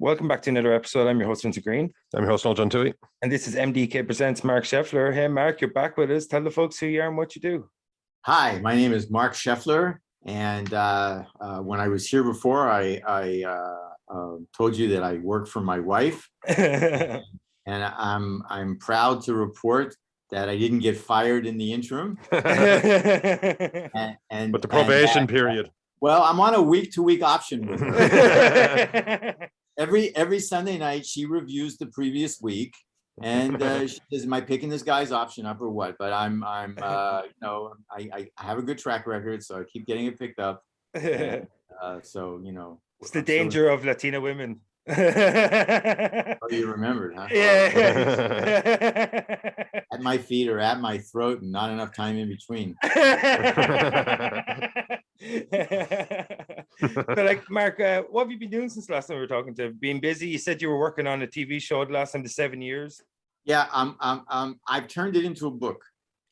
Welcome back to another episode. I'm your host, Vincent Green. I'm your host, Noel John Tui. And this is MDK Presents Marc Sheffler. Hey, Marc, you're back with us. Tell the folks who you are and what you do. Hi, my name is Marc Sheffler. And when I was here before, I told you that I work for my wife. And I'm proud to report that I didn't get fired in the interim. But the probation period. Well, I'm on a week-to-week option with her. Every Sunday night, she reviews the previous week, and she says, "Am I picking this guy's option up or what?" But I have a good track record, so I keep getting it picked up. And, it's the danger of Latina women. Oh, you remembered, huh? Yeah. At my feet or at my throat, and not enough time in between. So, like, Marc, what have you been doing since last time we were talking to? Being busy? You said you were working on a TV show the last time, the 7 years. Yeah, I've turned it into a book.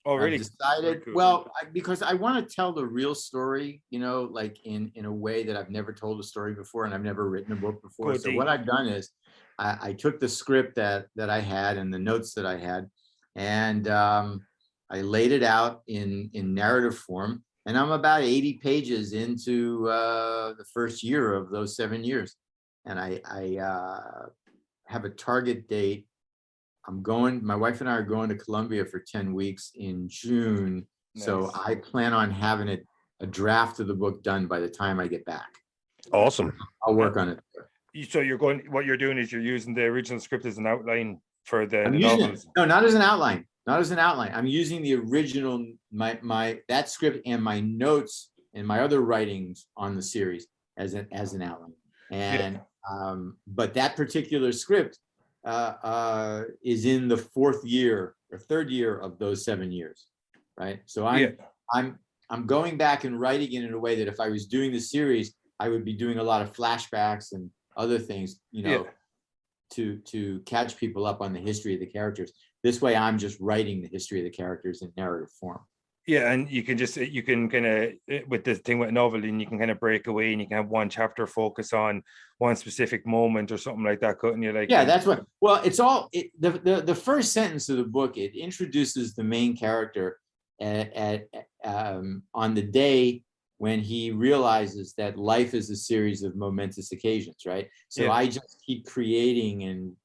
Oh, really? I've decided, cool. because I want to tell the real story, like in a way that I've never told a story before, and I've never written a book before. Good So deal. what I've done is I took the script that I had and the notes that I had, and I laid it out in narrative form. And I'm about 80 pages into the first year of those 7 years. And I have a target date. My wife and I are going to Colombia for 10 weeks in June. Nice. So I plan on having a draft of the book done by the time I get back. Awesome. I'll work on it. So what you're doing is you're using the original script as an outline for the novels. No, not as an outline. Not as an outline. I'm using the original, that script and my notes and my other writings on the series as an outline. And but that particular script is in the fourth year or third year of those 7 years, right? So I'm going back and writing it in a way that if I was doing the series, I would be doing a lot of flashbacks and other things, to catch people up on the history of the characters. This way, I'm just writing the history of the characters in narrative form. Yeah, and you can kind of, with the thing with a novel, and you can kind of break away and you can have one chapter focus on one specific moment or something like that, couldn't you? Like, yeah, that's what. Well, it's all the first sentence of the book. It introduces the main character on the day when he realizes that life is a series of momentous occasions, right? So I just keep creating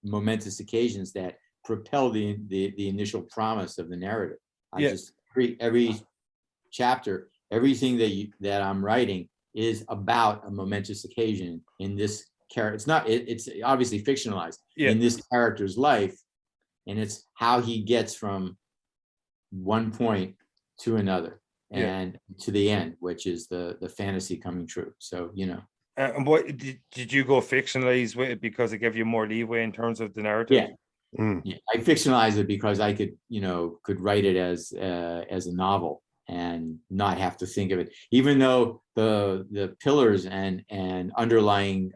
momentous occasions that propel the initial promise of the narrative. I just create every chapter, everything that I'm writing is about a momentous occasion in this character. It's obviously fictionalized in this character's life, and it's how he gets from one point to another and to the end, which is the fantasy coming true. So, and what did you go fictionalize with it because it gave you more leeway in terms of the narrative? Yeah. Yeah, I fictionalized it because I could write it as a novel and not have to think of it, even though the pillars and underlying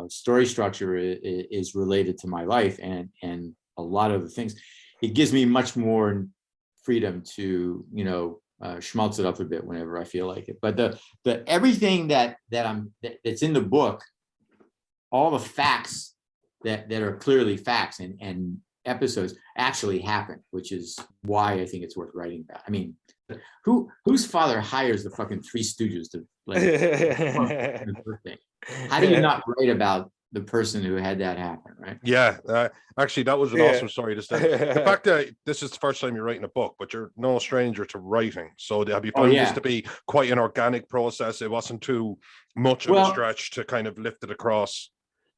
story structure is related to my life and a lot of the things. It gives me much more freedom to schmaltz it up a bit whenever I feel like it. But the everything that's in the book, all the facts that are clearly facts and episodes actually happen, which is why I think it's worth writing about. I mean, whose father hires the fucking Three Stooges to birthday? How do you not write about the person who had that happen, right? Yeah, actually, that was an awesome story. The fact that this is the first time you're writing a book, but you're no stranger to writing. So have you found this to be quite an organic process? It wasn't too much of a stretch to kind of lift it across.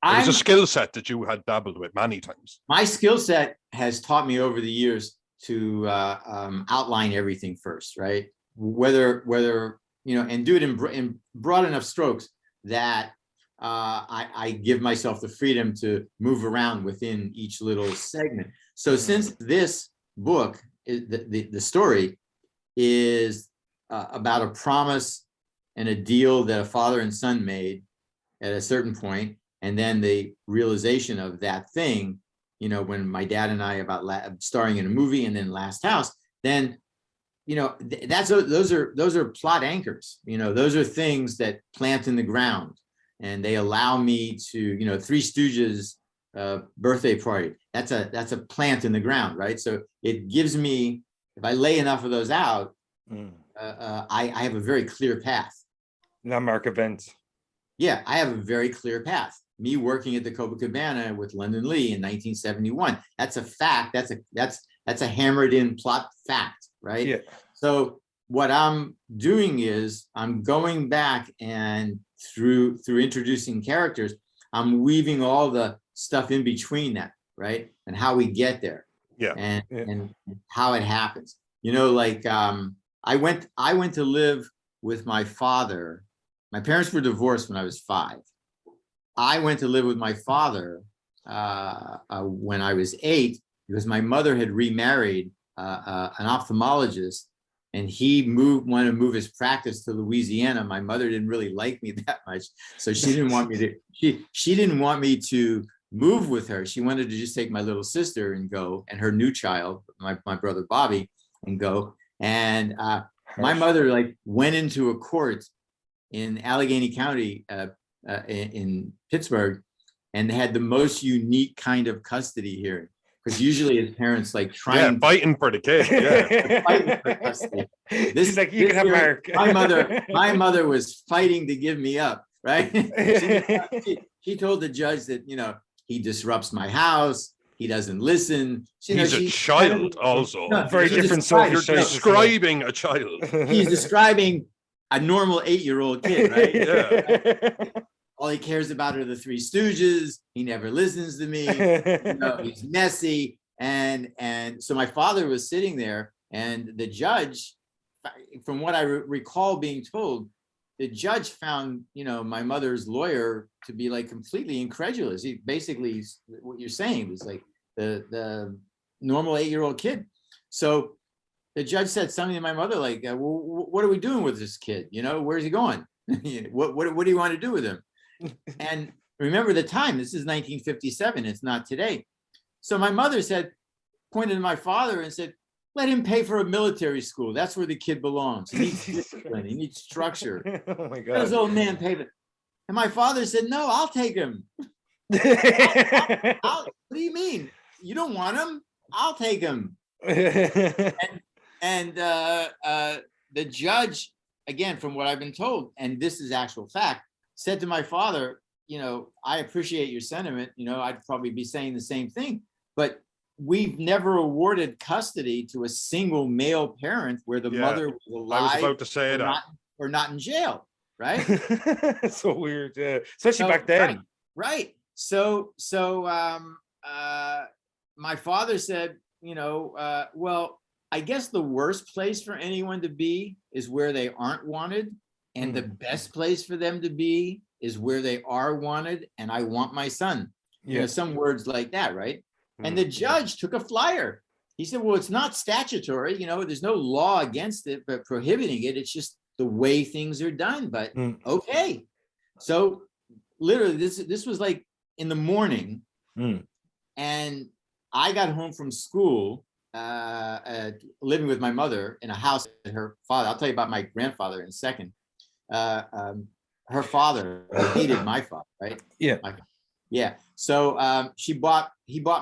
It was a skill set that you had dabbled with many times. My skill set has taught me over the years to outline everything first, right? Whether and do it in broad enough strokes that I give myself the freedom to move around within each little segment. So since this book, the story is about a promise and a deal that a father and son made at a certain point, and then the realization of that thing, when my dad and I about starring in a movie and then Last House, then, those are plot anchors. Those are things that plant in the ground. and they allow me to, you know, Three Stooges birthday party. That's a plant in the ground, right? So it gives me, if I lay enough of those out, I have a very clear path. Landmark events. Yeah, I have a very clear path. Me working at the Copacabana with Lyndon Lee in 1971. That's a fact. That's a hammered in plot fact, right? Yeah. So what I'm doing is I'm going back and through introducing characters, I'm weaving all the stuff in between that, right? And how we get there. Yeah. And how it happens. You know, like I went to live with my father. My parents were divorced when I was 5. I went to live with my father when I was 8 because my mother had remarried an ophthalmologist, and he wanted to move his practice to Louisiana. My mother didn't really like me that much, so she didn't want me to. She didn't want me to move with her. She wanted to just take my little sister and go, and her new child, my brother Bobby, and go. And my mother like went into a court in Allegheny County in Pittsburgh, and they had the most unique kind of custody hearing, because usually his parents like trying fighting for the kid. Yeah. fighting for custody. This like you can have Mark. My mother was fighting to give me up, right? She told the judge that, you know, he disrupts my house. He doesn't listen. He's a child also. Very different. So you're describing a child. He's describing a normal 8-year-old kid, right? Yeah. All he cares about are the Three Stooges. He never listens to me. You know, he's messy. And so my father was sitting there, and the judge, from what I recall being told, the judge found, you know, my mother's lawyer to be like completely incredulous. He basically, what you're saying was like the normal 8-year-old kid. So the judge said something to my mother like, well, what are we doing with this kid? You know, where's he going? What do you want to do with him? And remember the time, this is 1957, it's not today. So my mother said, pointed to my father and said, let him pay for a military school. That's where the kid belongs. He needs discipline, he needs structure. Oh my God. Let his old man pay for it. And my father said, no, I'll take him. What do you mean? You don't want him? I'll take him. And the judge, again, from what I've been told, and this is actual fact, said to my father, you know, I appreciate your sentiment. You know, I'd probably be saying the same thing, but we've never awarded custody to a single male parent where the mother was alive. I was about to say that. Or not in jail, right? So weird, yeah. Especially back then. Right. So my father said, you know, well, I guess the worst place for anyone to be is where they aren't wanted. And the best place for them to be is where they are wanted. And I want my son. Yeah. You know, some words like that, right? And the judge took a flyer. He said, well, it's not statutory, you know, there's no law against it, but prohibiting it. It's just the way things are done. But okay. So literally this was like in the morning. And I got home from school, living with my mother in a house that her father, I'll tell you about my grandfather in a second. Her father hated my father, right? Yeah. Yeah. So he bought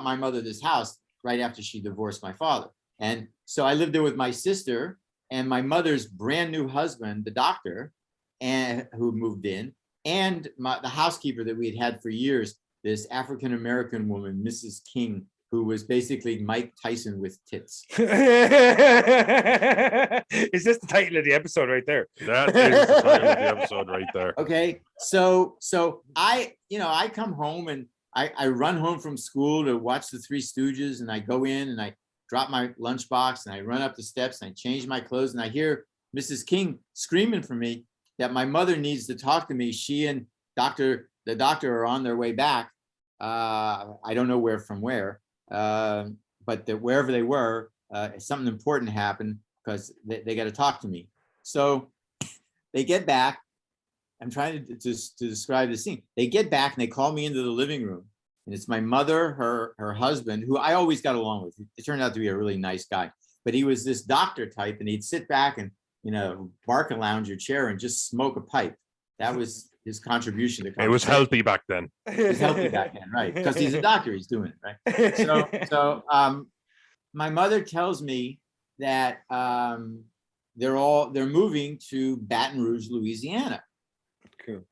my mother this house right after she divorced my father. And so I lived there with my sister and my mother's brand new husband, the doctor, and who moved in, and the housekeeper that we had for years, this African-American woman, Mrs. King, who was basically Mike Tyson with tits. Is this the title of the episode right there? That is the title of the episode right there. Okay, so I come home and I run home from school to watch the Three Stooges, and I go in and I drop my lunchbox and I run up the steps and I change my clothes, and I hear Mrs. King screaming for me that my mother needs to talk to me. She and the doctor are on their way back. I don't know where from where. But wherever they were, something important happened because they got to talk to me. So they get back. I'm trying to describe the scene. They get back and they call me into the living room, and it's my mother, her husband, who I always got along with. It turned out to be a really nice guy, but he was this doctor type, and he'd sit back and, you know, bark and lounge your chair and just smoke a pipe. That was his contribution to it was healthy back then. It was healthy back then, right? Because he's a doctor, he's doing it, right? So my mother tells me that they're moving to Baton Rouge, Louisiana. Cool.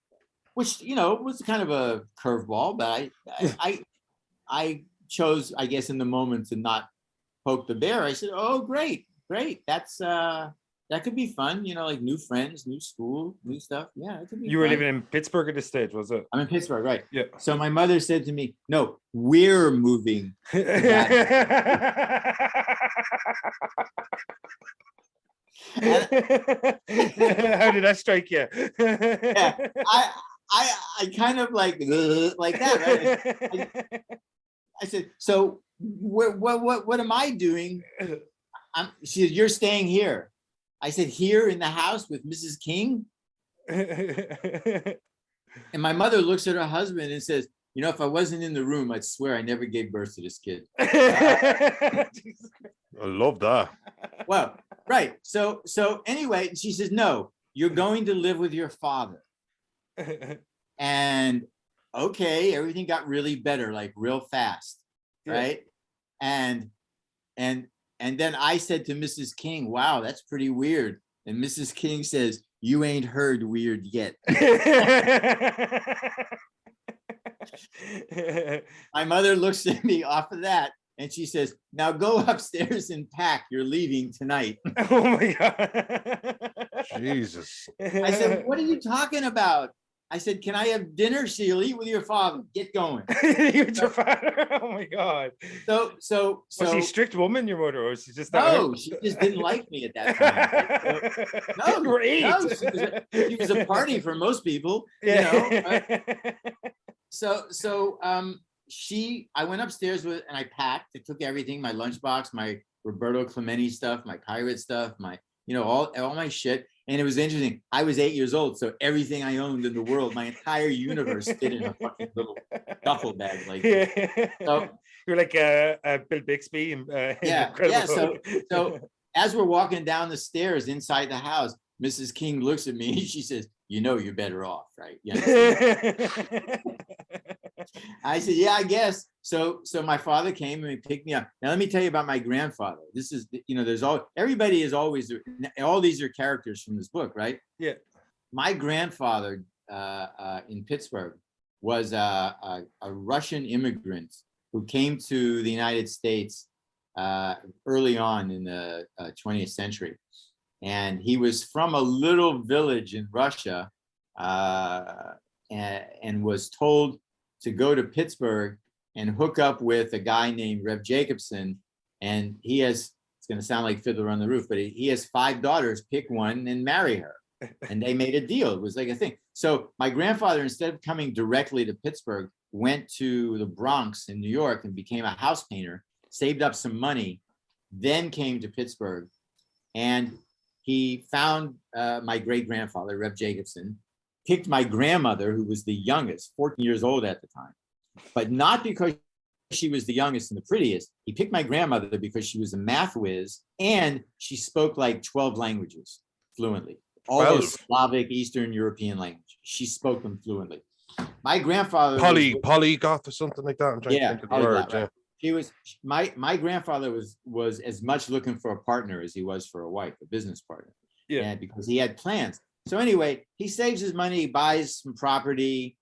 Which, you know, was kind of a curveball, but I chose, I guess, in the moment to not poke the bear. I said, "Oh, great. That's that could be fun, you know, like new friends, new school, new stuff. Yeah, it could be You were fun." living in Pittsburgh at this stage, was it? I'm in Pittsburgh, right? Yeah. So my mother said to me, "No, we're moving to How did that strike you? Yeah, I kind of like that, right? I said, "So what am I doing?" She said, "You're staying here." I said, "Here in the house with Mrs. King?" And my mother looks at her husband and says, "You know, if I wasn't in the room, I'd swear I never gave birth to this kid." I love that. Well, right. So anyway, she says, "No, you're going to live with your father." And okay, everything got really better, like real fast, right? Yeah. And then I said to Mrs. King, "Wow, that's pretty weird." And Mrs. King says, "You ain't heard weird yet." My mother looks at me off of that and she says, "Now go upstairs and pack. You're leaving tonight." Oh my God. Jesus. I said, "What are you talking about?" I said, "Can I have dinner?" "She'll eat with your father. Get going." Your father. Oh my God. So was she a strict woman, your mother, or was she just no? She just didn't like me at that time. So, you were 8. No, she was a party for most people. Yeah. You know. I went upstairs and I packed. I took everything, my lunchbox, my Roberto Clemente stuff, my pirate stuff, my, you know, all my shit. And it was interesting. I was 8 years old, so everything I owned in the world, my entire universe, fit in a fucking little duffel bag like this. So, you're like Bill Bixby. Yeah. So as we're walking down the stairs inside the house, Mrs. King looks at me and she says, "You know, you're better off, right?" I said, "Yeah, I guess." So my father came and he picked me up. Now let me tell you about my grandfather. This is, you know, everybody is always, all these are characters from this book, right? Yeah. My grandfather in Pittsburgh was a Russian immigrant who came to the United States early on in the 20th century. And he was from a little village in Russia and was told to go to Pittsburgh and hook up with a guy named Rev Jacobson. And he has, it's going to sound like Fiddler on the Roof, but he has 5 daughters, pick one and marry her. And they made a deal. It was like a thing. So my grandfather, instead of coming directly to Pittsburgh, went to the Bronx in New York and became a house painter, saved up some money, then came to Pittsburgh. And he found my great-grandfather, Rev Jacobson, picked my grandmother, who was the youngest, 14 years old at the time, but not because she was the youngest and the prettiest. He picked my grandmother because she was a math whiz and she spoke like 12 languages fluently. All those Slavic, Eastern European languages. She spoke them fluently. My grandfather polyglot or something like that. I'm trying to think of the word. Right. He was my grandfather was as much looking for a partner as he was for a wife, a business partner. Yeah. And because he had plans. So anyway, he saves his money, buys some property,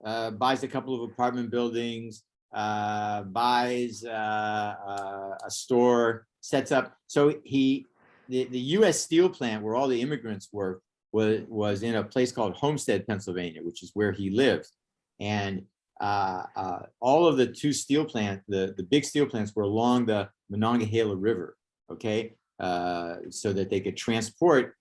buys a couple of apartment buildings, buys a store, sets up. So the U.S. Steel plant where all the immigrants worked was in a place called Homestead, Pennsylvania, which is where he lived. And all of the 2 steel plants, the big steel plants were along the Monongahela River, okay? So that they could transport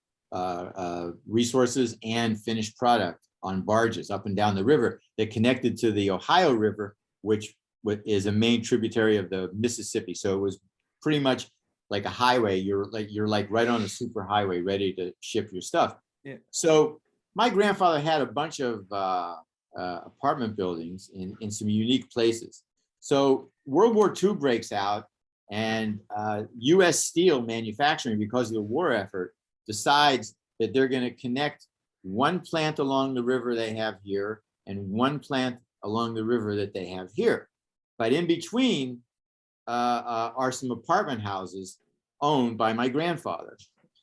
resources and finished product on barges up and down the river that connected to the Ohio River, which is a main tributary of the Mississippi. So it was pretty much like a highway. You're like right on a super highway, ready to ship your stuff. Yeah. So my grandfather had a bunch of apartment buildings in some unique places. So World War II breaks out, and U.S. Steel Manufacturing, because of the war effort, decides that they're going to connect one plant along the river they have here and one plant along the river that they have here. But in between are some apartment houses owned by my grandfather.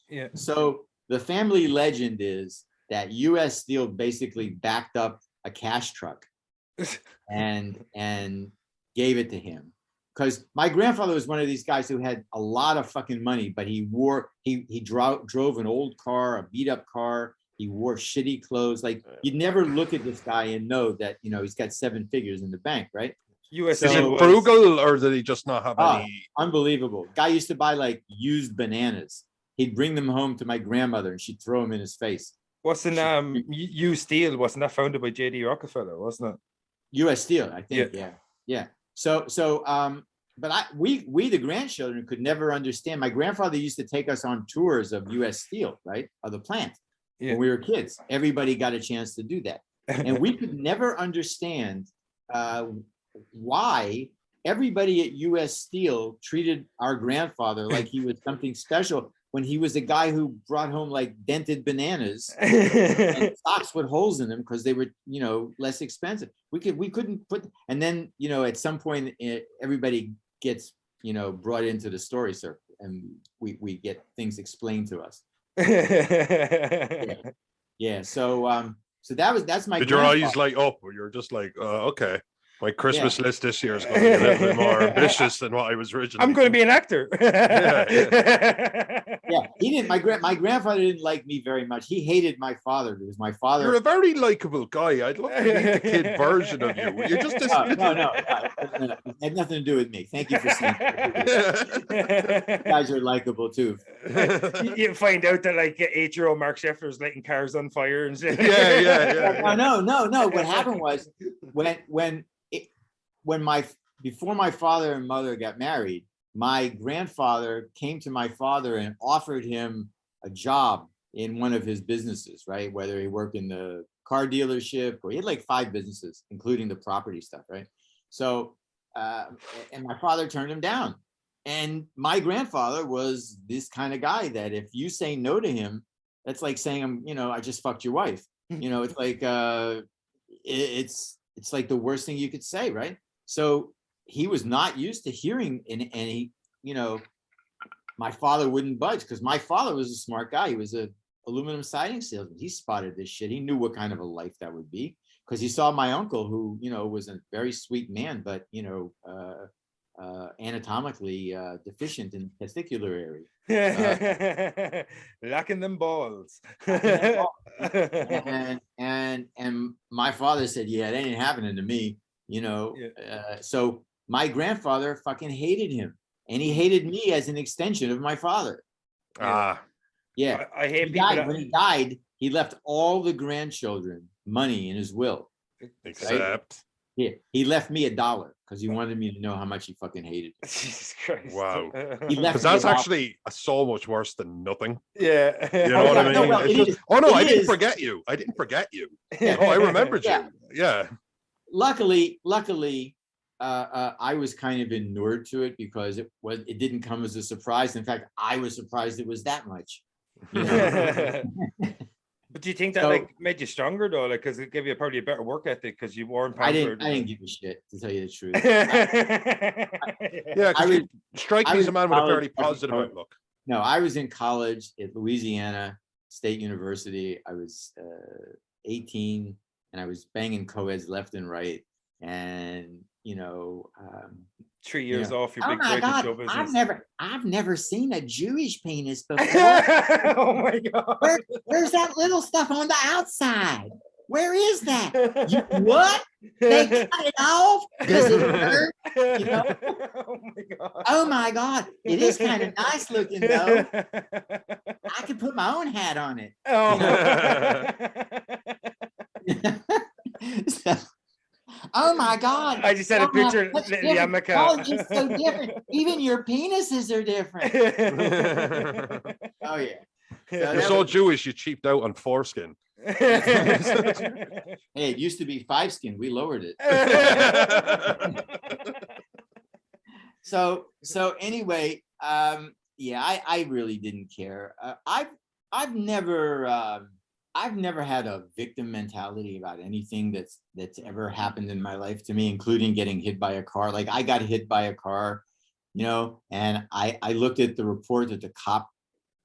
Yeah. So the family legend is that U.S. Steel basically backed up a cash truck and gave it to him. Because my grandfather was one of these guys who had a lot of fucking money, but he drove an old car, a beat up car. He wore shitty clothes. Like, you'd never look at this guy and know that, you know, he's got 7 figures in the bank, right? US Is he was- frugal, or did he just not have any? Unbelievable. Guy used to buy like used bananas. He'd bring them home to my grandmother and she'd throw them in his face. Wasn't U Steel, wasn't that founded by JD Rockefeller, wasn't it? U.S. Steel, I think. Yeah. So but we the grandchildren could never understand. My grandfather used to take us on tours of U.S. Steel, right, of the plant when we were kids. Everybody got a chance to do that, and we could never understand why everybody at U.S. Steel treated our grandfather like he was something special when he was a guy who brought home like dented bananas and socks with holes in them because they were, you know, less expensive. We couldn't put, and then, you know, at some point everybody gets, you know, brought into the story circle and we get things explained to us. Yeah. So that's my. Did your eyes light up, or you're just like, okay, my Christmas list this year is going to be a little bit more ambitious than what I was originally. I'm going to be an actor. Yeah, he didn't. My grandfather didn't like me very much. He hated my father because my father. You're a very likable guy. I'd love to meet the kid version of you. You're just no. It had nothing to do with me. Thank you for saying that. You guys are likable too. You find out that like 8-year-old Marc Sheffler is lighting cars on fire and shit. Yeah. No. What happened was before my father and mother got married, my grandfather came to my father and offered him a job in one of his businesses, right? Whether he worked in the car dealership or he had like 5 businesses, including the property stuff, right? So, and my father turned him down. And my grandfather was this kind of guy that if you say no to him, that's like saying, you know, I just fucked your wife. You know, it's like, it's like the worst thing you could say, right? So he was not used to hearing, and he, you know, my father wouldn't budge because my father was a smart guy. He was a aluminum siding salesman. He spotted this shit. He knew what kind of a life that would be because he saw my uncle, who, you know, was a very sweet man, but, you know, anatomically deficient in the testicular area. Lacking them balls. And my father said, yeah, it ain't happening to me, you know. So my grandfather fucking hated him, and he hated me as an extension of my father. Yeah. I hate he people died. When he died, he left all the grandchildren money in his will. Except right? He left me $1 because he wanted me to know how much he fucking hated it. Jesus Christ. Wow. He left because that's actually so much worse than nothing. Yeah. You know what I mean? No, well, I didn't forget you. I didn't forget you. Oh, I remembered you. Yeah. Luckily, I was kind of inured to it because it didn't come as a surprise. In fact, I was surprised it was that much. You know? But do you think that like made you stronger though? Like, because it gave you probably a better work ethic because you weren't pampered. I didn't give a shit, to tell you the truth. Yeah, strike me as a man with a fairly positive outlook. No, I was in college at Louisiana State University. I was 18 and I was banging co-eds left and right. And, you know, 3 years off your big my break God, in show business. I've never seen a Jewish penis before. Oh my God. Where's that little stuff on the outside? Where is that? What? They cut it off? Does it hurt? You know? Oh my God. It is kind of nice looking though. I could put my own hat on it. So, oh my God. I just had a picture in the Yamaka. Oh, it's so different. Even your penises are different. Oh yeah. So you're so Jewish, you cheaped out on foreskin. Hey, it used to be 5 skin. We lowered it. So anyway, yeah, I really didn't care. I've never I've never had a victim mentality about anything that's ever happened in my life to me, including getting hit by a car. Like I got hit by a car, you know, and I looked at the report that the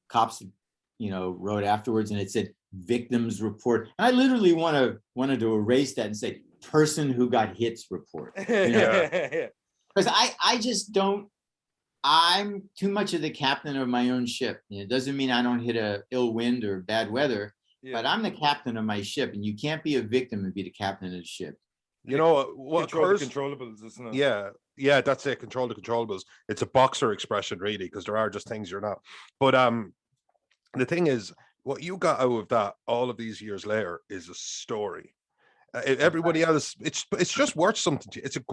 cops, you know, wrote afterwards, and it said victims report. And I literally wanted to erase that and say person who got hits report. You know? Because I just don't. I'm too much of the captain of my own ship. It doesn't mean I don't hit a ill wind or bad weather, but I'm the captain of my ship, and you can't be a victim and be the captain of the ship. You know what control occurs? The controllables, isn't it? Yeah, that's it. Control the controllables. It's a boxer expression, really, because there are just things you're not. But the thing is, what you got out of that all of these years later is a story. Everybody else, it's just worth something to you. It's a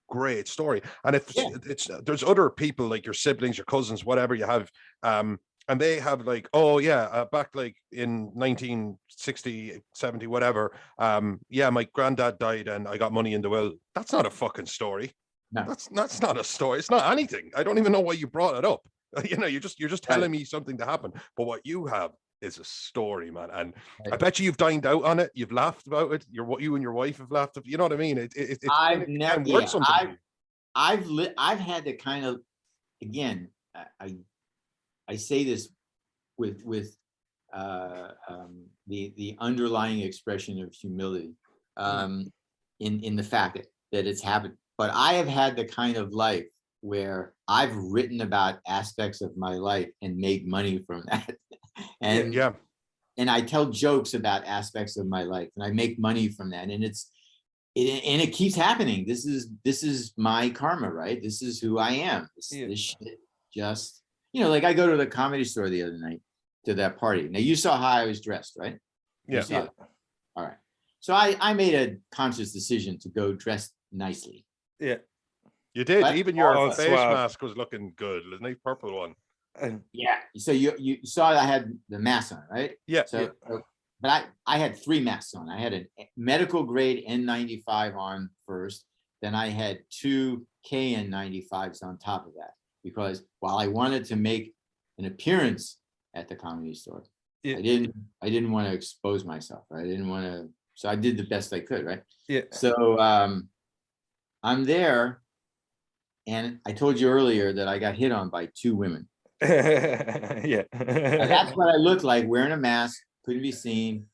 great story. And if it's there's other people like your siblings, your cousins, whatever you have, and they have like, oh yeah, back like in 1960, 70, whatever, yeah, my granddad died and I got money in the will. That's not a fucking story. No. That's not a story. It's not anything. I don't even know why you brought it up. You know, you're just telling me something to happen. But what you have is a story, man. And I bet you've dined out on it. You've laughed about it. You and your wife have laughed. You know what I mean? It's I've never worth something. I've had to kind of, again, I say this with the underlying expression of humility in the fact that it's happened. But I have had the kind of life where I've written about aspects of my life and made money from that. And I tell jokes about aspects of my life and I make money from that. And it keeps happening. This is my karma, right? This is who I am. This shit just, you know, like I go to the Comedy Store the other night to that party. Now you saw how I was dressed, right? Yeah. All right. So I made a conscious decision to go dressed nicely. Yeah. You did. But even your face mask was looking good. The nice purple one. Yeah. So you saw I had the mask on, right? Yeah. But I had 3 masks on. I had a medical grade N95 on first. Then I had 2 KN95s on top of that. Because while I wanted to make an appearance at the Comedy Store, I didn't want to expose myself. Right? I didn't want to. So I did the best I could, right? Yeah. So I'm there. And I told you earlier that I got hit on by 2 women. Yeah. That's what I looked like, wearing a mask, couldn't be seen.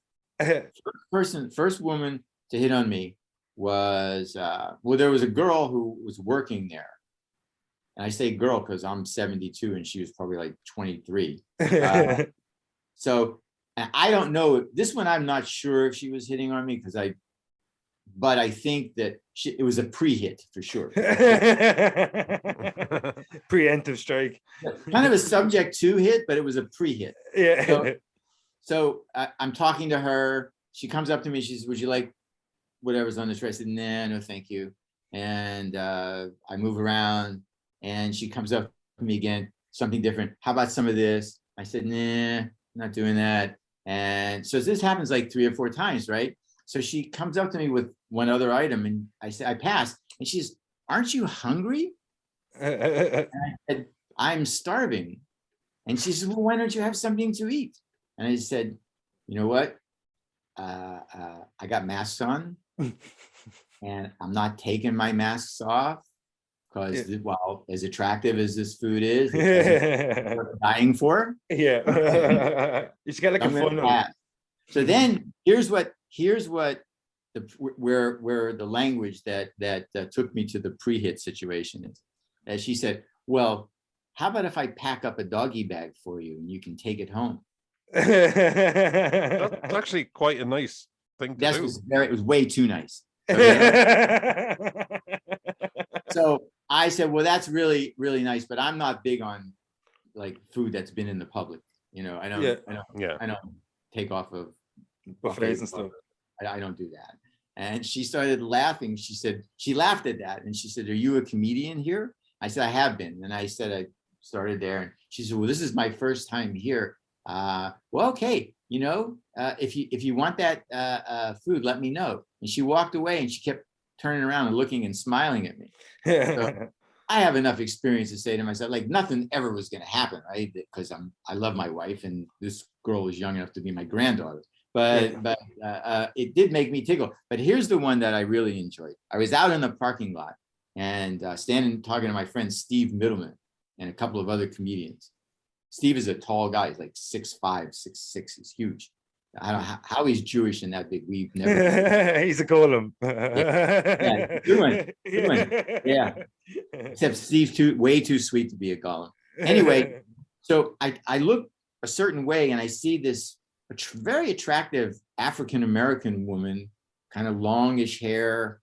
First woman to hit on me was, there was a girl who was working there. And I say girl because I'm 72 and she was probably like 23. So I don't know. This one, I'm not sure if she was hitting on me but I think that it was a pre-hit for sure. Preemptive strike. Kind of a subject to hit, but it was a pre-hit. Yeah. So I'm talking to her. She comes up to me. She says, "Would you like whatever's on the tray?" I said, "Nah, no, thank you." And I move around, and she comes up to me again. Something different. How about some of this? I said, "Nah, not doing that." And so this happens like 3 or 4 times, right? So she comes up to me with one other item, and I said, I passed, and she says, "Aren't you hungry?" And I said, "I'm starving." And she says, "Well, why don't you have something to eat?" And I said, "You know what? I got masks on, and I'm not taking my masks off because, while as attractive as this food is, it's worth dying for." Yeah. You just got like a fun. So then here's what where the language that took me to the pre-hit situation is. As she said, "Well, how about if I pack up a doggy bag for you and you can take it home?" That's actually quite a nice thing to do. It was way too nice. So I said, "Well, that's really, really nice, but I'm not big on like food that's been in the public. You know, I don't take off of buffets and stuff. I don't do that." And she started laughing. She said, she laughed at that. And she said, "Are you a comedian here?" I said, "I have been." And I said, I started there. And she said, "Well, this is my first time here. Well, okay. You know, if you want that food, let me know." And she walked away and she kept turning around and looking and smiling at me. So I have enough experience to say to myself, like, nothing ever was going to happen, right? Because I love my wife, and this girl was young enough to be my granddaughter. but it did make me tickle. But here's the one that I really enjoyed. I was out in the parking lot and standing talking to my friend Steve Middleman and a couple of other comedians. Steve is a tall guy. He's like 6'5", 6'6". He's huge. I don't know how he's Jewish and that big. We've never. He's a golem. Yeah. Good one. Good one. Yeah. Except Steve's way too sweet to be a golem. Anyway, so I look a certain way and I see this very attractive African-American woman, kind of longish hair,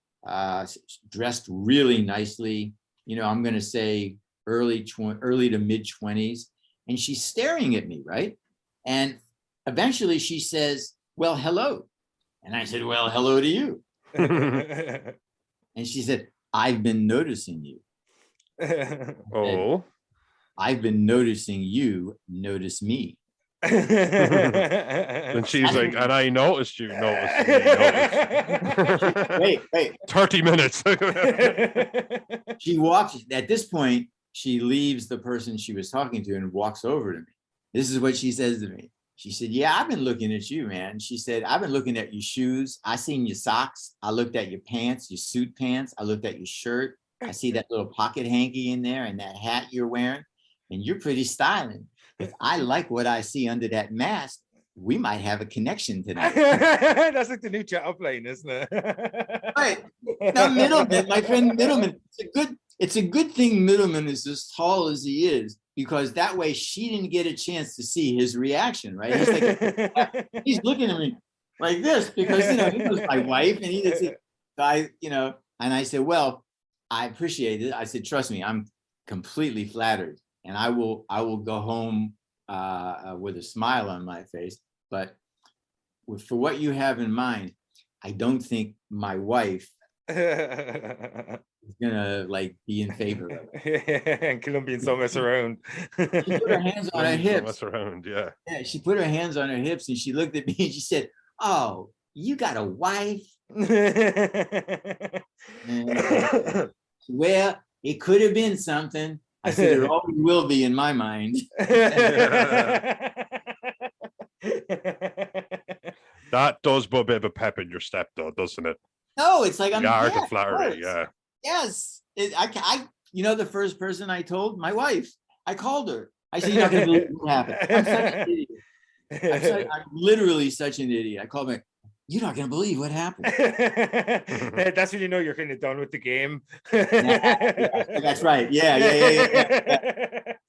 dressed really nicely. You know, I'm going to say early to mid 20s. And she's staring at me, right? And eventually she says, well, hello. And I said, well, hello to you. And she said, I've been noticing you. Oh. I've been noticing you notice me. And she's like, and I noticed you noticed me. Wait. 30 minutes. She walks, at this point, she leaves the person she was talking to and walks over to me. This is what she says to me. She said, yeah, I've been looking at you, man. She said, I've been looking at your shoes. I seen your socks. I looked at your pants, your suit pants. I looked at your shirt. I see that little pocket hanky in there and that hat you're wearing. And you're pretty styling. If I like what I see under that mask, we might have a connection tonight. That's like the new chat plane, isn't it? Right. Now, Middleman, my friend Middleman, it's a good thing Middleman is as tall as he is, because that way she didn't get a chance to see his reaction, right? He's like, he's looking at me like this because, you know, he was my wife and he didn't see, and I said, well, I appreciate it. I said, trust me, I'm completely flattered and I will go home with a smile on my face. But for what you have in mind, I don't think my wife is gonna like be in favor of it. And Colombians don't mess around. She put her hands on her hips. Mess around, yeah. Yeah, she put her hands on her hips and she looked at me and she said, "Oh, you got a wife?" Well, it could have been something. I said, "It always will be in my mind." That does put a bit of a pep in your step, though, doesn't it? No, it's like I'm the flattery, yeah. Yes, I the first person I told, my wife. I called her. I said, "You're not gonna believe what happened." I'm such an idiot. I'm literally such an idiot. I called her. You're not gonna believe what happened. That's when you know you're kind of done with the game. Yeah, that's right. Yeah.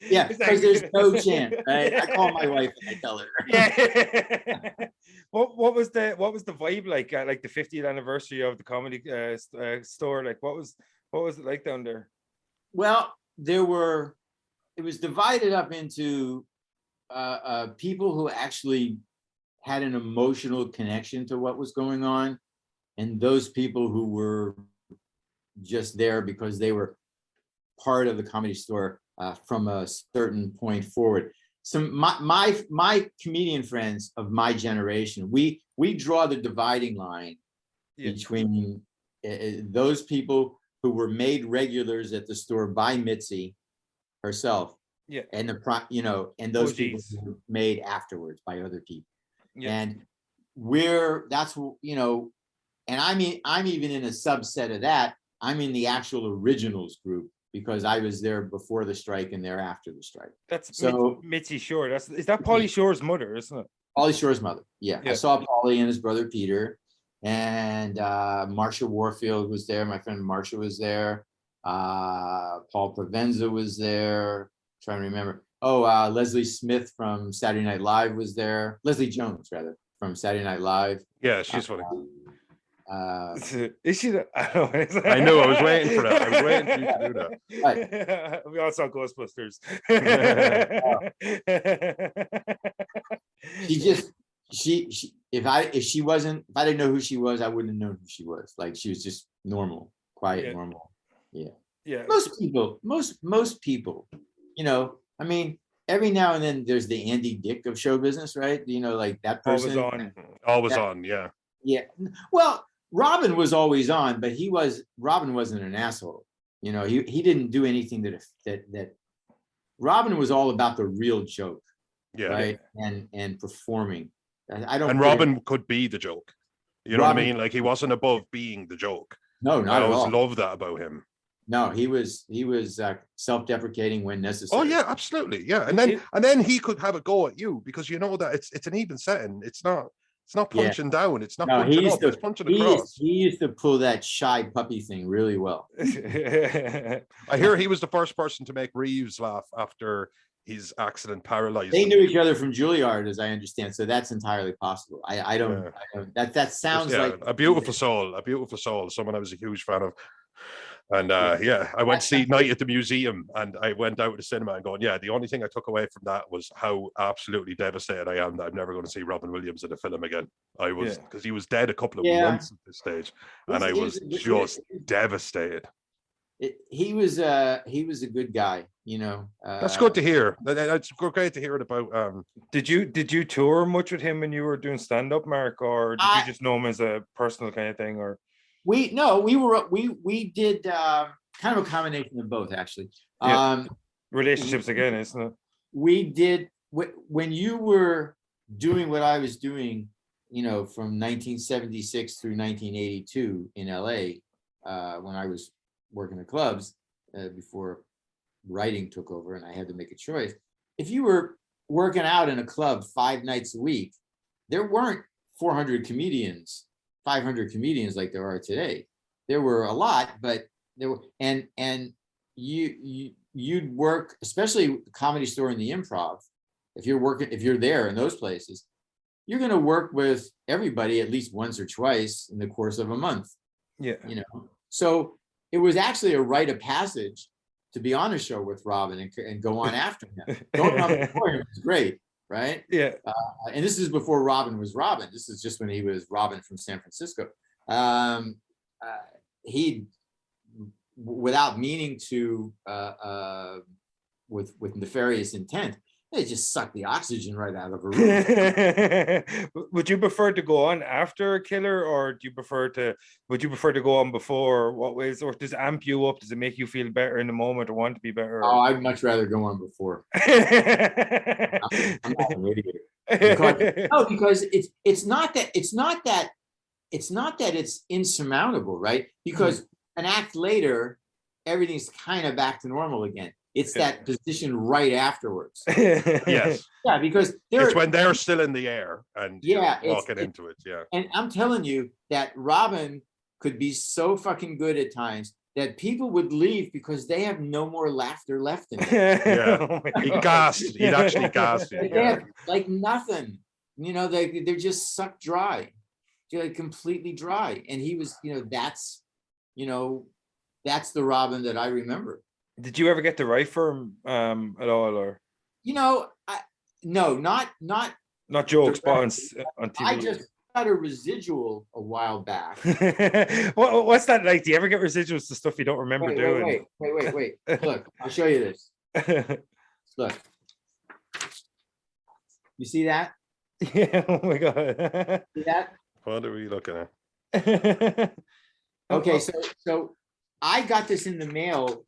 Yeah, because there's no chance, right? I call my wife and I tell her. Yeah. What was the vibe like at like the 50th anniversary of the comedy store? Like what was it like down there? Well, it was divided up into people who actually had an emotional connection to what was going on, and those people who were just there because they were part of the Comedy Store from a certain point forward. So my comedian friends of my generation, we draw the dividing line between those people who were made regulars at the store by Mitzi herself, and and those people who were made afterwards by other people. And and I'm even in a subset of that. I'm in the actual originals group because I was there before the strike and there after the strike. That's so Mitzi Shore. Is that Pauly Shore's mother, isn't it? Pauly Shore's mother. Yeah. I saw Pauly and his brother Peter, and Marsha Warfield was there. My friend Marsha was there. Paul Provenza was there. I'm trying to remember. Leslie Smith from Saturday Night Live was there. Leslie Jones, rather, from Saturday Night Live. Yeah, she's funny. Is she? I know. I was waiting for that. I was waiting for you to do that. Right. We all saw Ghostbusters. If I didn't know who she was, I wouldn't have known who she was. Like she was just normal, quiet, normal. Yeah. Most people, I mean, every now and then there's the Andy Dick of show business, right? Like that person. Always on, yeah. Yeah. Well, Robin was always on, but Robin wasn't an asshole. He didn't do anything that Robin was all about the real joke, right? And performing. I don't. And Robin could be the joke. You know what I mean? Like he wasn't above being the joke. No, not I at all. always loved that about him. No, he was self-deprecating when necessary. Oh yeah, absolutely. Yeah. And then he could have a go at you because you know that it's an even setting. It's not punching down, it's not punching up, it's punching across. He used to pull that shy puppy thing really well. I hear he was the first person to make Reeves laugh after his accident paralyzed They him. knew each other from Juilliard, as I understand, so that's entirely possible. I don't that sounds like a beautiful soul, someone I was a huge fan of. And I went to see Night at the Museum, and I went out to the cinema and going, the only thing I took away from that was how absolutely devastated I am that I'm never going to see Robin Williams in a film again. I was, because he was dead a couple of months at this stage, and I was just devastated. He was a good guy, you know. That's good to hear. It's great to hear it about. Did you tour much with him when you were doing stand up, Mark, or did you just know him as a personal kind of thing, or? We did kind of a combination of both, actually. Relationships again, isn't it? We did when you were doing what I was doing, you know, from 1976 through 1982 in LA, when I was working the clubs before writing took over and I had to make a choice. If you were working out in a club 5 nights a week, there weren't 400 comedians. 500 comedians like there are today. There were a lot, but there were, and you'd work, especially the Comedy Store and the Improv. If you're there in those places, you're going to work with everybody at least once or twice in the course of a month. Yeah, you know. So it was actually a rite of passage to be on a show with Robin and go on after him. Going on before him was great. Right? Yeah. And this is before Robin was Robin. This is just when he was Robin from San Francisco. He, without meaning to, with nefarious intent, they just sucked the oxygen right out of a room. Would you prefer to go on after a killer, or would you prefer to go on before? What ways, or does it amp you up? Does it make you feel better in the moment or want to be better? Oh, I'd much rather go on before. I'm not an idiot. Because it's not that it's insurmountable, right? Because an act later, everything's kind of back to normal again. It's that position right afterwards. Yes. Yeah, because it's when they're still in the air and walking into it. Yeah. And I'm telling you that Robin could be so fucking good at times that people would leave because they have no more laughter left in them. Yeah. He'd actually gasped. They have like nothing. You know, they're just sucked dry. They're like completely dry. And he was, that's the Robin that I remember. Did you ever get to write for him at all, or? No, not jokes, but on TV. I just got a residual a while back. What's that like? Do you ever get residuals to stuff you don't remember doing? Wait. Look, I'll show you this. Look. You see that? Yeah. Oh my God. See that? What are we looking at? Okay, so I got this in the mail.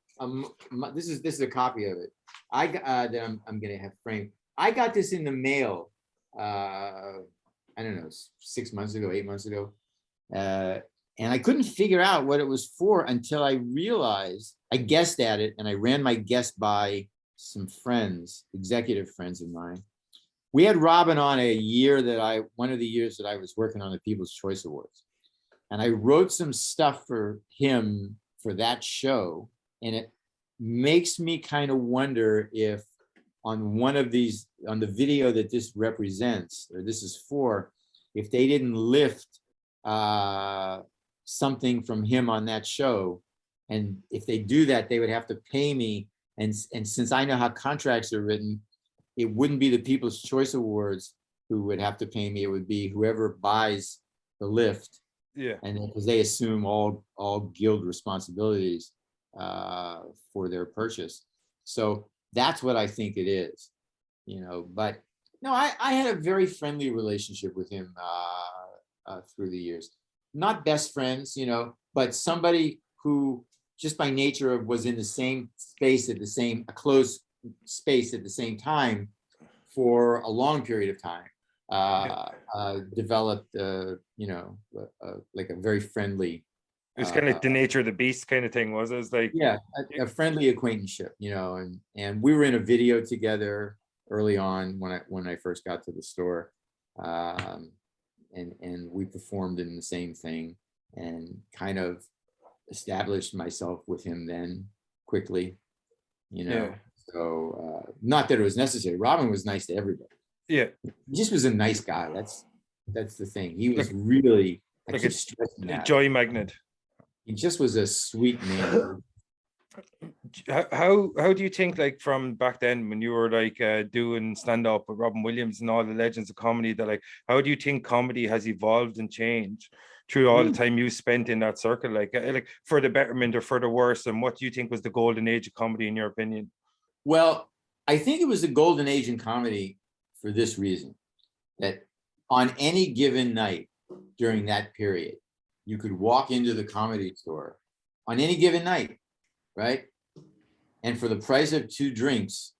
This is a copy of it. That I'm gonna have framed. I got this in the mail. I don't know, 6 months ago, 8 months ago, and I couldn't figure out what it was for until I realized. I guessed at it, and I ran my guess by some friends, executive friends of mine. We had Robin on one of the years that I was working on the People's Choice Awards, and I wrote some stuff for him for that show. And it makes me kind of wonder if on one of these, on the video that this represents, or this is for, if they didn't lift something from him on that show. And if they do that, they would have to pay me. And since I know how contracts are written, it wouldn't be the People's Choice Awards who would have to pay me. It would be whoever buys the lift. Yeah. And because they assume all guild responsibilities for their purchase. So that's what I think it is, but no, I had a very friendly relationship with him through the years. Not best friends, but somebody who just by nature was in the same space a closed space at the same time for a long period of time. developed, like a very friendly. It was kind of like the nature of the beast kind of thing, was it? It's like, yeah, a friendly acquaintanceship, and we were in a video together early on when I first got to the store, and we performed in the same thing, and kind of established myself with him then quickly, Yeah. So not that it was necessary. Robin was nice to everybody. Yeah. He just was a nice guy. That's the thing. He was really, I like keep stressing a that. joy magnet. He just was a sweet man. How do you think, like, from back then when you were like doing stand up with Robin Williams and all the legends of comedy, that like, how do you think comedy has evolved and changed through all the time you spent in that circle, like for the betterment or for the worse? And what do you think was the golden age of comedy in your opinion? Well, I think it was the golden age in comedy for this reason, that on any given night during that period, you could walk into the Comedy Store on any given night, right? And for the price of 2 drinks,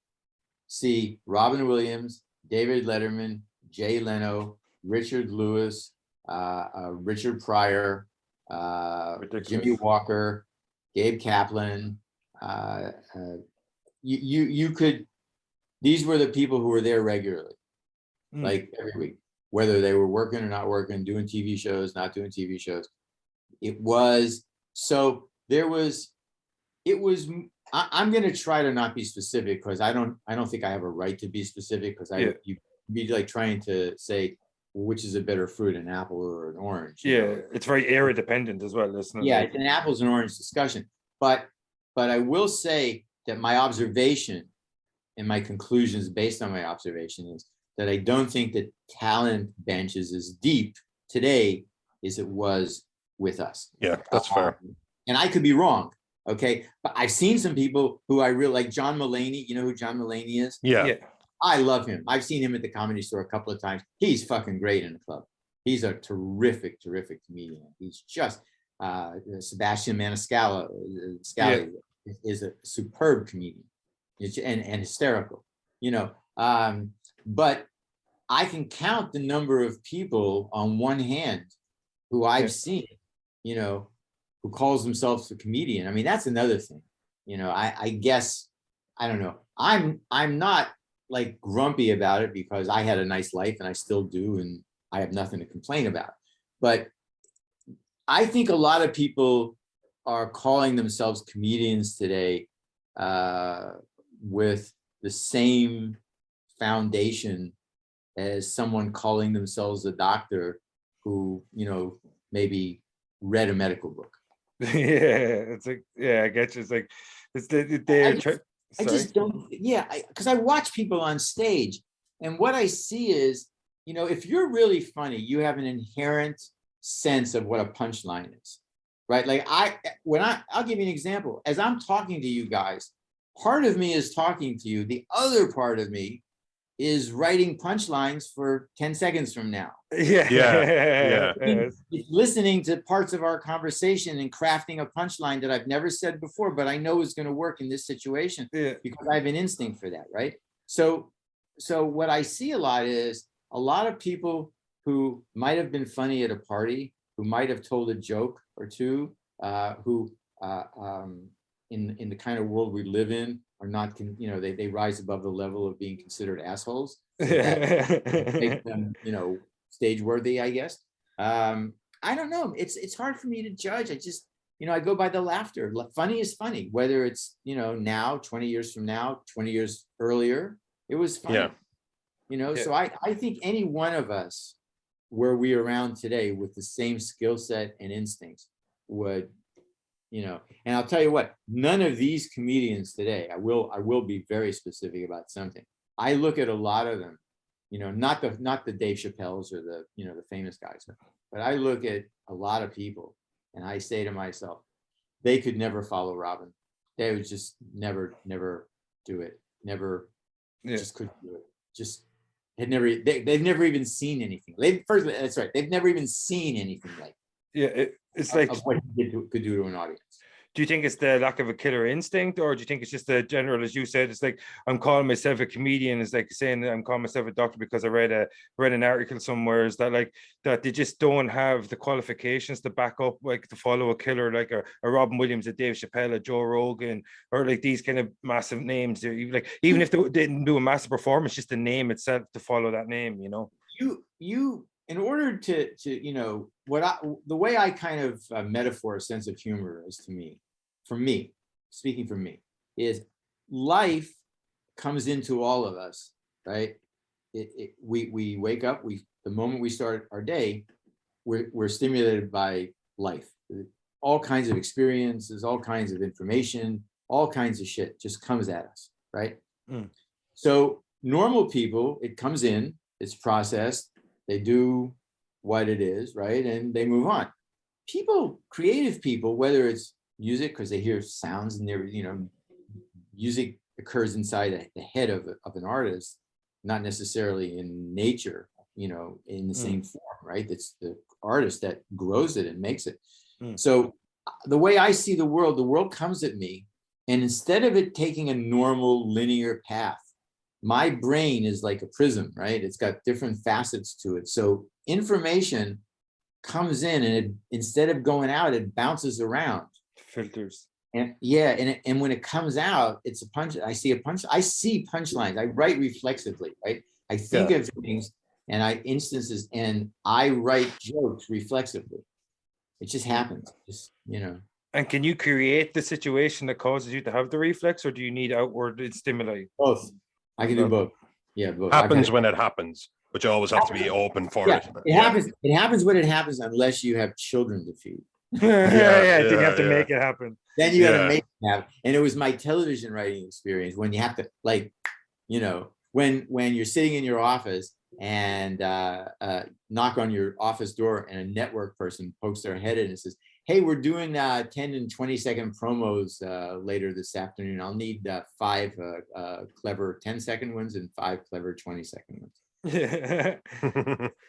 see Robin Williams, David Letterman, Jay Leno, Richard Lewis, Richard Pryor, Jimmy Walker, Gabe Kaplan. You could, these were the people who were there regularly, like every week, whether they were working or not working, doing TV shows, not doing TV shows. It was, so there was, I'm going to try to not be specific, because I don't think I have a right to be specific, because you'd be like trying to say, well, which is a better fruit, an apple or an orange? It's very era dependent as well, isn't it? Yeah, it's an apples and orange discussion. But I will say that my observation and my conclusions based on my observation is that I don't think that talent bench is as deep today as it was with us. Yeah, that's fair. And I could be wrong. Okay. But I've seen some people who I really like. John Mulaney. You know who John Mulaney is? Yeah. I love him. I've seen him at the Comedy Store a couple of times. He's fucking great in the club. He's a terrific comedian. He's just Sebastian Maniscalco is a superb comedian and hysterical, but I can count the number of people on one hand who I've seen, who calls themselves a comedian. I mean, that's another thing. I guess, I don't know. I'm not like grumpy about it, because I had a nice life and I still do, and I have nothing to complain about. But I think a lot of people are calling themselves comedians today with the same foundation as someone calling themselves a doctor who, maybe read a medical book. It's like, I get you. It's like, I just don't, because I watch people on stage, and what I see is, if you're really funny, you have an inherent sense of what a punchline is, right? Like I'll give you an example. As I'm talking to you guys, part of me is talking to you. The other part of me is writing punchlines for 10 seconds from now. Listening to parts of our conversation and crafting a punchline that I've never said before, but I know is going to work in this situation because I have an instinct for that, right? So what I see a lot is a lot of people who might have been funny at a party, who might have told a joke or two, who in the kind of world we live in are not, they rise above the level of being considered assholes. So that make them, stage worthy, I guess. I don't know. It's hard for me to judge. I just, I go by the laughter. Funny is funny, whether it's, now, 20 years from now, 20 years earlier, it was funny. So I think any one of us, were we around today with the same skill set and instincts, would, and I'll tell you what, none of these comedians today, I will be very specific about something. I look at a lot of them, not the Dave Chappelle's or the, the famous guys, but I look at a lot of people and I say to myself, they could never follow Robin. They would just never do it. Just couldn't do it. Just had never, they've never even seen anything. That's right. They've never even seen anything like it's like of what he could do to an audience. Do you think it's the lack of a killer instinct, or do you think it's just the general, as you said, it's like I'm calling myself a comedian, it's like saying I'm calling myself a doctor because I read an article somewhere, is that like that they just don't have the qualifications to back up, like to follow a killer like a Robin Williams, a Dave Chappelle, a Joe Rogan, or like these kind of massive names, like even if they didn't do a massive performance, just the name itself to follow that name, you know. You in order to the way I kind of metaphor a sense of humor is, to me, for me, speaking for me, is life comes into all of us, right? We wake up, the moment we start our day, we're stimulated by life, all kinds of experiences, all kinds of information, all kinds of shit just comes at us, right? So normal people, it comes in, it's processed, they do what it is, right? And they move on. People, creative people, whether it's music, because they hear sounds and they're, music occurs inside the head of an artist, not necessarily in nature, in the same form, right? It's the artist that grows it and makes it. So the way I see the world comes at me, and instead of it taking a normal linear path, my brain is like a prism, right? It's got different facets to it. So information comes in, and instead of going out, it bounces around. Filters. And yeah, and when it comes out, it's a punch. I see punchlines. I write reflexively, right? I think of things and instances, and I write jokes reflexively. It just happens, And can you create the situation that causes you to have the reflex, or do you need outward stimuli? Both. I can do both. Yeah, both. Happens when it happens, but you always have to be open for it. It happens. It happens when it happens, unless you have children to feed. Then you have to make it happen. Then you got to make it happen. And it was my television writing experience when you have to, when you're sitting in your office and knock on your office door, and a network person pokes their head in and says, "Hey, we're doing 10 and 20-second promos later this afternoon. I'll need 5 clever 10-second ones and 5 clever 20-second ones."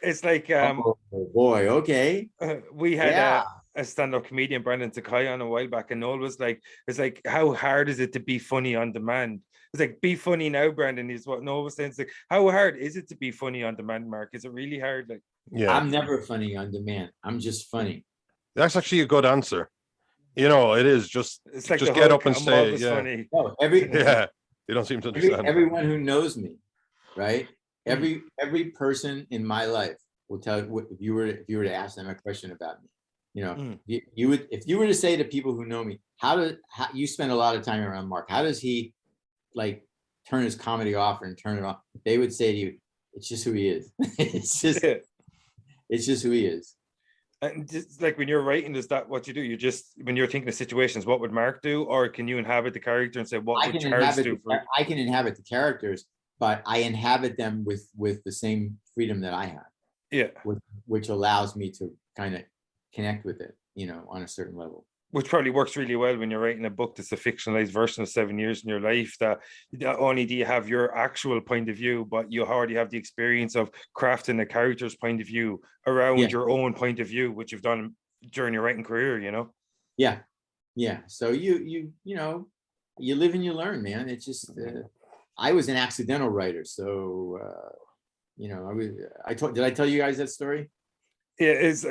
It's like oh boy, okay. We had a stand-up comedian, Brandon Takai, on a while back, and Noel was like, it's like, how hard is it to be funny on demand? It's like, be funny now, Brandon, is what Noel was saying. It's like, how hard is it to be funny on demand, Mark? Is it really hard? Like, I'm never funny on demand. I'm just funny. That's actually a good answer. It is just, it's like just get up and say, funny. No, you don't seem to understand. Everyone who knows me, right? Every person in my life will tell you, if you were to ask them a question about me, you would, if you were to say to people who know me, how you spend a lot of time around Mark, how does he like turn his comedy off and turn it on? They would say to you, it's just who he is. It's just who he is. And just like when you're writing, is that what you do? You just, when you're thinking of situations, what would Mark do? Or can you inhabit the character and say, what would Charles do? I can inhabit the characters, but I inhabit them with the same freedom that I have. Yeah. Which allows me to kind of connect with it, on a certain level. Which probably works really well when you're writing a book that's a fictionalized version of 7 years in your life, that not only do you have your actual point of view, but you already have the experience of crafting a character's point of view around your own point of view, which you've done during your writing career, Yeah. So you live and you learn, man. It's just, I was an accidental writer. So, did I tell you guys that story? Yeah, it's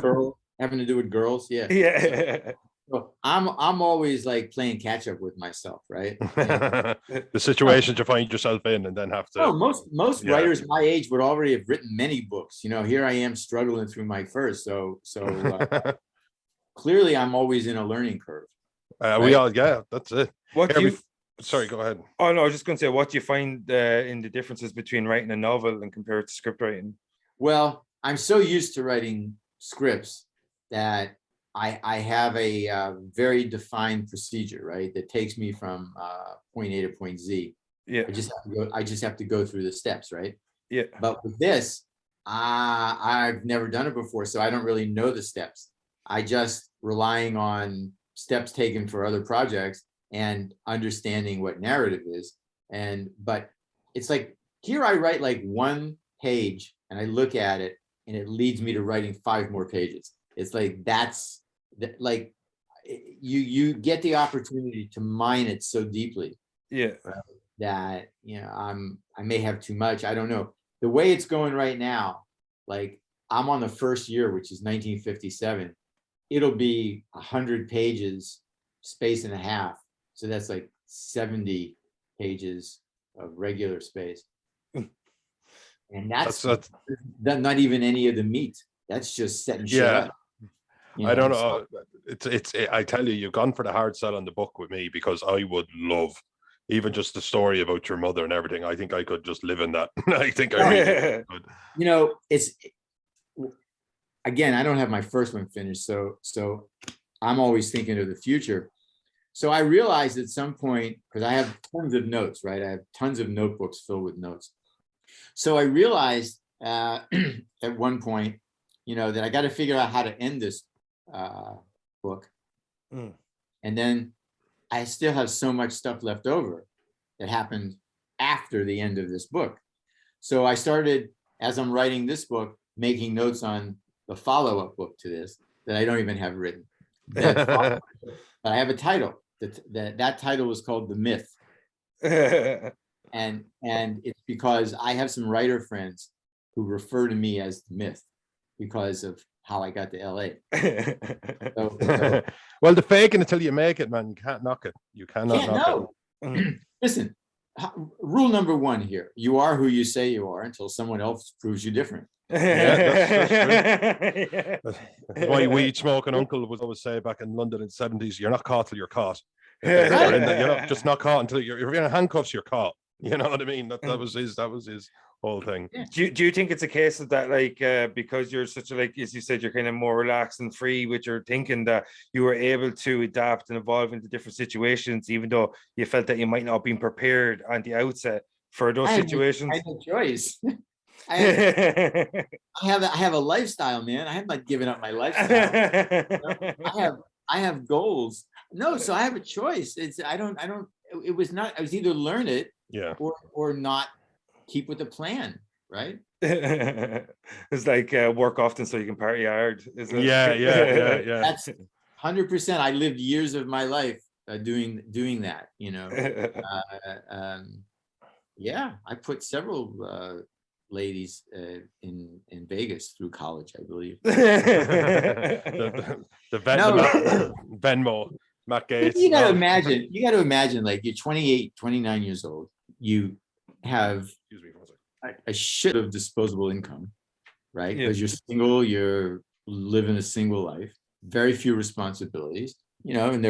girl having to do with girls. Yeah. So I'm always like playing catch up with myself, right? The situations you find yourself in, and then have to. No, most writers my age would already have written many books. Here I am struggling through my first. So clearly, I'm always in a learning curve. Right? That's it. Sorry, go ahead. Oh no, I was just going to say, what do you find in the differences between writing a novel and compared to script writing? Well, I'm so used to writing scripts that I have a very defined procedure, right? That takes me from point A to point Z. Yeah. I just have to go through the steps, right? Yeah. But with this, I've never done it before, so I don't really know the steps. I just relying on steps taken for other projects and understanding what narrative is. But it's like, here I write like 1 page and I look at it and it leads me to writing 5 more pages. It's like, that's like you get the opportunity to mine it so deeply. Yeah. That, you know, I may have too much. I don't know. The way it's going right now, like I'm on the first year, which is 1957. It'll be 100 pages, space and a half. So that's like 70 pages of regular space. And that's not even any of the meat. That's just setting shit up. You know, I don't know. I tell you, you've gone for the hard sell on the book with me, because I would love even just the story about your mother and everything. I think I could just live in that. I think I really could. You know, it's, again, I don't have my first one finished, so I'm always thinking of the future. So I realized at some point, because I have tons of notes, right? I have tons of notebooks filled with notes. So I realized at one point, you know, that I got to figure out how to end this book. And then I still have so much stuff left over that happened after the end of this book. So I started, as I'm writing this book, making notes on the follow-up book to this that I don't even have written. But I have a title. That title was called The Myth. And it's because I have some writer friends who refer to me as the Myth because of how I got to LA. Well, the faking until you make it, man. You can't knock it. You cannot knock it. Listen, rule number one here: you are who you say you are until someone else proves you different. That's why weed smoking uncle was always say back in London in the 70s, you're not caught till you're caught. You're not just not caught until you're in handcuffs, you're caught. You know what I mean? That was his whole thing. Do you think it's a case of that, like, because you're such a, like, as you said, you're kind of more relaxed and free with your thinking, that you were able to adapt and evolve into different situations, even though you felt that you might not have been prepared on the outset for those situations? I have no choice. I have a lifestyle, man. I have not given up my lifestyle. I have goals. No, so I have a choice. It was either learn it, or not keep with the plan, right? It's like work often so you can party hard, isn't it? Yeah. That's 100%. I lived years of my life doing that, you know. I put several ladies in Vegas through college, I believe. the Venmo, Matt Gates. You got to imagine, like, you're 28, 29 years old. You have a shit of disposable income, right? Because you're single, you're living a single life, very few responsibilities, you know, and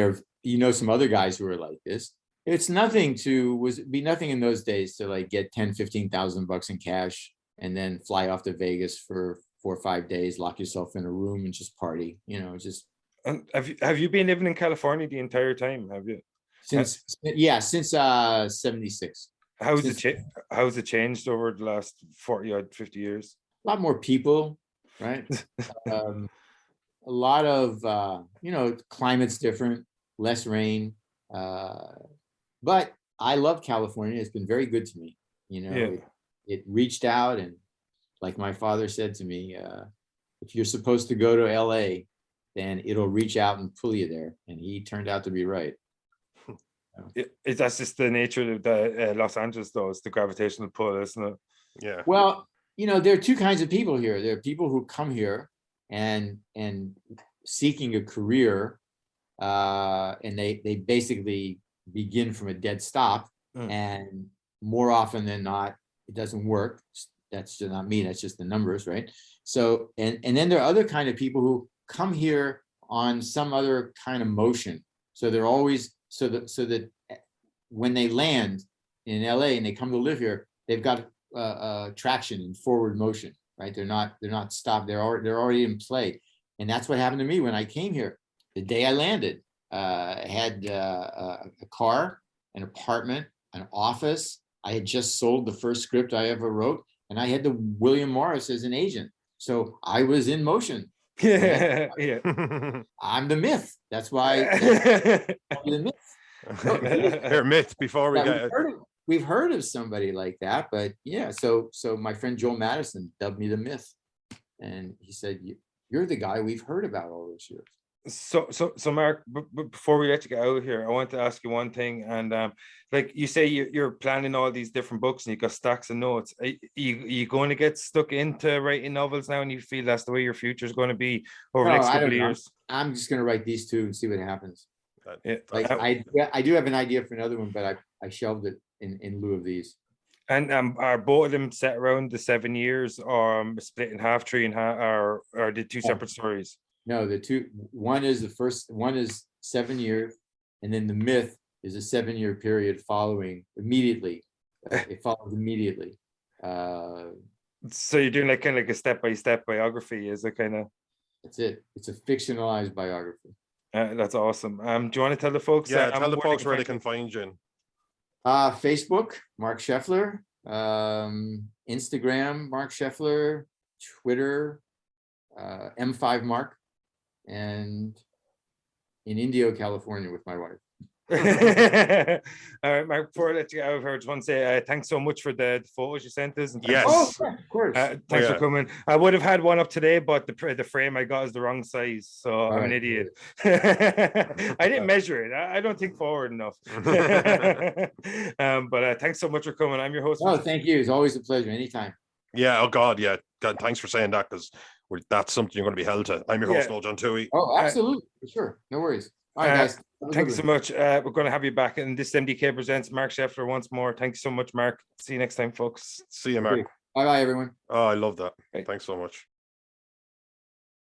some other guys who are like this. It's nothing in those days to like get 10, 15,000 bucks in cash and then fly off to Vegas for 4 or 5 days, lock yourself in a room and just party, you know, just. And have you been living in California the entire time? Have you? Since 76. How's it changed over the last 40 or 50 years? A lot more people, right? A lot of, climate's different, less rain. But I love California. It's been very good to me. You know, it reached out, and like my father said to me, if you're supposed to go to LA, then it'll reach out and pull you there. And he turned out to be right. That's just the nature of the Los Angeles, though. It's the gravitational pull, isn't it? Yeah. Well, you know, there are two kinds of people here. There are people who come here and seeking a career, and they basically begin from a dead stop, and more often than not, it doesn't work. That's just not me. That's just the numbers, right? So, and then there are other kind of people who come here on some other kind of motion. So they're always so that when they land in LA and they come to live here, they've got traction and forward motion, right? They're not stopped. They're already in play, and that's what happened to me when I came here. The day I landed, I had a car, an apartment, an office. I had just sold the first script I ever wrote, and I had the William Morris as an agent. So I was in motion. Yeah. I'm the Myth. That's why I'm the Myth. They're myth before we get it. We've heard of somebody like that, but yeah. So my friend Joel Madison dubbed me the Myth, and he said, "You're the guy we've heard about all those years." So Mark, before we let you get out of here, I want to ask you one thing. And like you say, you're planning all these different books and you got stacks of notes. You going to get stuck into writing novels now, and you feel that's the way your future is going to be over the No, next I couple don't of know. years? I'm just gonna write these two and see what happens. Yeah. Like I do have an idea for another one, but I shelved it in lieu of these. And are both of them set around the 7 years, or split in half, 3.5, or are they two separate stories? No, one is the first, one is 7 years, and then the myth is a 7-year period following immediately. It follows immediately. So you're doing like kind of like a step-by-step biography, is it kind of? That's it. It's a fictionalized biography. That's awesome. Do you want to tell the folks? Yeah, tell the folks where they can find you. Facebook, Marc Sheffler. Instagram, Marc Sheffler. Twitter, M5 Mark. And in Indio, California, with my wife. All right, Mark, before I let you out, I just want to say thanks so much for the photos you sent us. And yes, of course. Thanks for coming. I would have had one up today, but the frame I got is the wrong size, so I'm an idiot. I didn't measure it. I don't think forward enough. But thanks so much for coming. I'm your host. Oh, thank you. It's always a pleasure. Anytime. Yeah. Oh God. Yeah. God, thanks for saying that, because that's something you're going to be held to. I'm your host, Noel John Toohey. Oh, absolutely. Sure. No worries. All right, guys. Thanks so much. We're going to have you back. And this MDK presents Marc Sheffler once more. Thanks so much, Mark. See you next time, folks. See you, Mark. Bye-bye, everyone. Oh, I love that. Thanks so much.